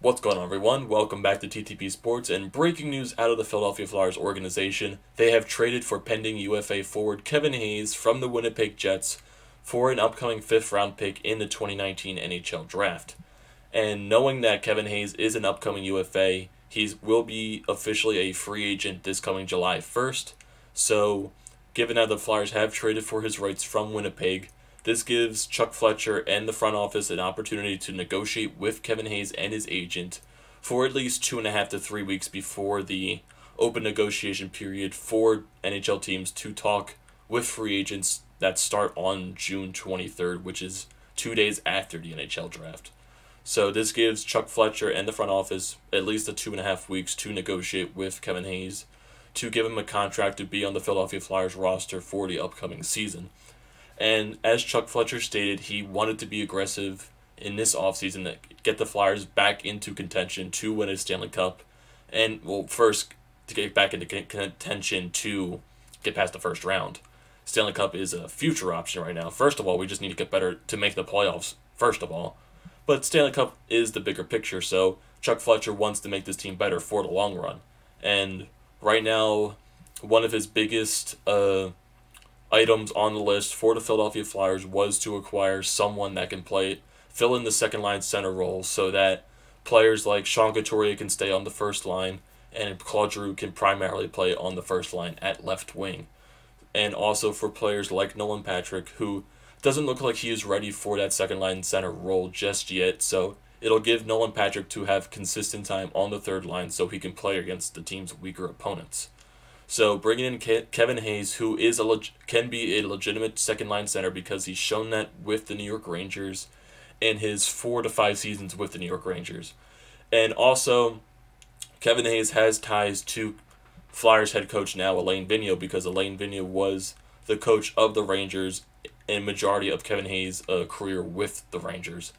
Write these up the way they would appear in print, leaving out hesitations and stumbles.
What's going on, everyone? Welcome back to TTP Sports, and breaking news out of the Philadelphia Flyers organization. They have traded for pending UFA forward Kevin Hayes from the Winnipeg Jets for an upcoming 5th-round pick in the 2019 NHL Draft. And knowing that Kevin Hayes is an upcoming UFA, he will be officially a free agent this coming July 1st. So, given that the Flyers have traded for his rights from Winnipeg, this gives Chuck Fletcher and the front office an opportunity to negotiate with Kevin Hayes and his agent for at least 2.5 to 3 weeks before the open negotiation period for NHL teams to talk with free agents that start on June 23rd, which is 2 days after the NHL draft. So this gives Chuck Fletcher and the front office at least 2.5 weeks to negotiate with Kevin Hayes to give him a contract to be on the Philadelphia Flyers roster for the upcoming season. And as Chuck Fletcher stated, he wanted to be aggressive in this offseason to get the Flyers back into contention to win a Stanley Cup. And, well, first, to get back into contention to get past the first round. Stanley Cup is a future option right now. First of all, we just need to get better to make the playoffs, first of all. But Stanley Cup is the bigger picture, so Chuck Fletcher wants to make this team better for the long run. And right now, one of his biggest items on the list for the Philadelphia Flyers was to acquire someone that can fill in the second line center role so that players like Sean Couturier can stay on the first line and Claude Giroux can primarily play on the first line at left wing. And also for players like Nolan Patrick, who doesn't look like he is ready for that second line center role just yet, so it'll give Nolan Patrick to have consistent time on the third line so he can play against the team's weaker opponents. So bringing in Kevin Hayes, who can be a legitimate second-line center because he's shown that with the New York Rangers in his 4 to 5 seasons with the New York Rangers. And also, Kevin Hayes has ties to Flyers head coach now, Alain Vigneault, because Alain Vigneault was the coach of the Rangers and majority of Kevin Hayes' career with the Rangers.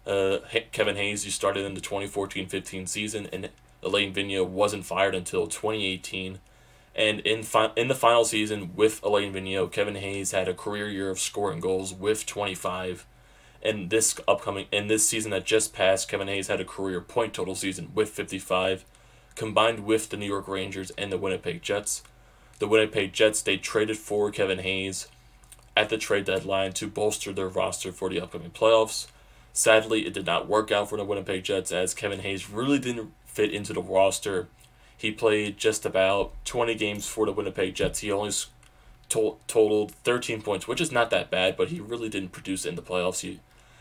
Kevin Hayes, you started in the 2014-15 season, and Alain Vigneault wasn't fired until 2018. And in the final season with Alain Vigneault, Kevin Hayes had a career year of scoring goals with 25. And this season that just passed, Kevin Hayes had a career point total season with 55, combined with the New York Rangers and the Winnipeg Jets. The Winnipeg Jets, they traded for Kevin Hayes at the trade deadline to bolster their roster for the upcoming playoffs. Sadly, it did not work out for the Winnipeg Jets as Kevin Hayes really didn't fit into the roster. He played just about 20 games for the Winnipeg Jets. He only totaled 13 points, which is not that bad, but he really didn't produce in the playoffs.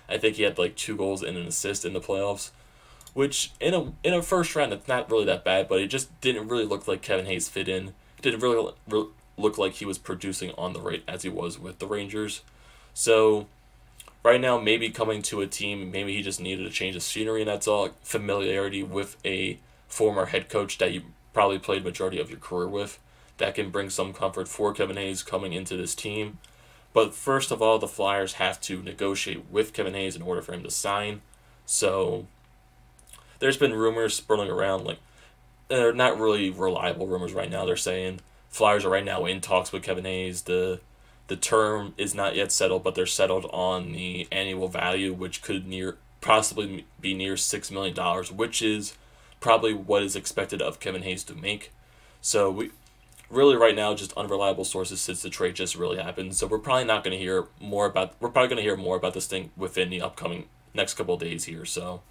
I think he had like 2 goals and an assist in the playoffs, which in a first round, it's not really that bad, but it just didn't really look like Kevin Hayes fit in. It didn't really look like he was producing on the rate as he was with the Rangers. So right now, maybe coming to a team, maybe he just needed a change of scenery, and that's all. Familiarity with a former head coach that you probably played majority of your career with, that can bring some comfort for Kevin Hayes coming into this team. But first of all, the Flyers have to negotiate with Kevin Hayes in order for him to sign. So there's been rumors swirling around, like they're not really reliable rumors right now. They're saying Flyers are right now in talks with Kevin Hayes. The term is not yet settled, but they're settled on the annual value, which could possibly be near $6 million, which is probably what is expected of Kevin Hayes to make. So we really right now just unreliable sources since the trade just really happened. So we're probably going to hear more about this thing within the upcoming next couple of days here. So,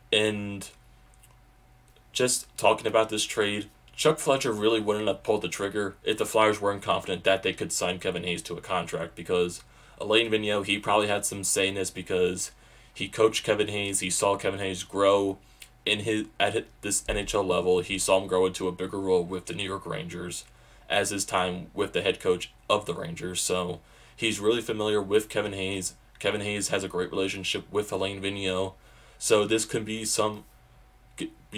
and just talking about this trade, Chuck Fletcher really wouldn't have pulled the trigger if the Flyers weren't confident that they could sign Kevin Hayes to a contract, because Alain Vigneault, he probably had some say in this because he coached Kevin Hayes, he saw Kevin Hayes grow at this NHL level. He saw him grow into a bigger role with the New York Rangers as his time with the head coach of the Rangers. So he's really familiar with Kevin Hayes. Kevin Hayes has a great relationship with Alain Vigneault. So this could be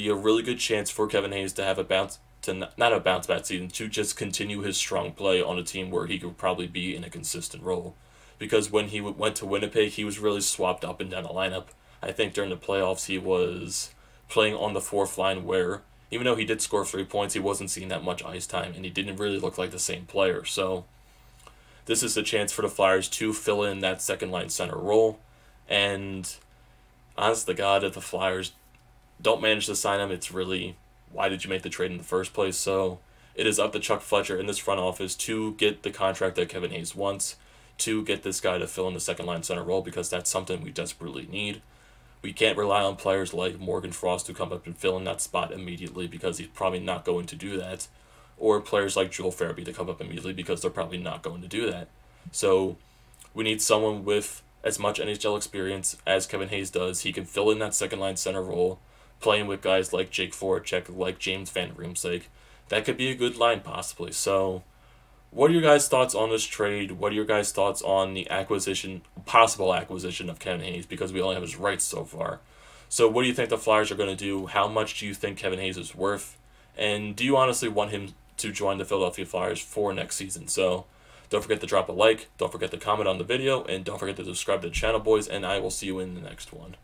a really good chance for Kevin Hayes to have not a bounce back season, to just continue his strong play on a team where he could probably be in a consistent role. Because when he went to Winnipeg, he was really swapped up and down the lineup. I think during the playoffs he was playing on the 4th line where, even though he did score 3 points, he wasn't seeing that much ice time, and he didn't really look like the same player. So this is a chance for the Flyers to fill in that second line center role. And honest to God, if the Flyers don't manage to sign him, it's really, why did you make the trade in the first place? So it is up to Chuck Fletcher in this front office to get the contract that Kevin Hayes wants, to get this guy to fill in the second line center role, because that's something we desperately need. We can't rely on players like Morgan Frost to come up and fill in that spot immediately, because he's probably not going to do that. Or players like Joel Farabee to come up immediately, because they're probably not going to do that. So we need someone with as much NHL experience as Kevin Hayes does. He can fill in that second line center role, playing with guys like Jake Voracek, like James Van Riemsdyk. That could be a good line possibly. So what are your guys' thoughts on this trade? What are your guys' thoughts on the possible acquisition of Kevin Hayes, because we only have his rights so far? So what do you think the Flyers are going to do? How much do you think Kevin Hayes is worth? And do you honestly want him to join the Philadelphia Flyers for next season? So don't forget to drop a like, don't forget to comment on the video, and don't forget to subscribe to the channel, boys, and I will see you in the next one.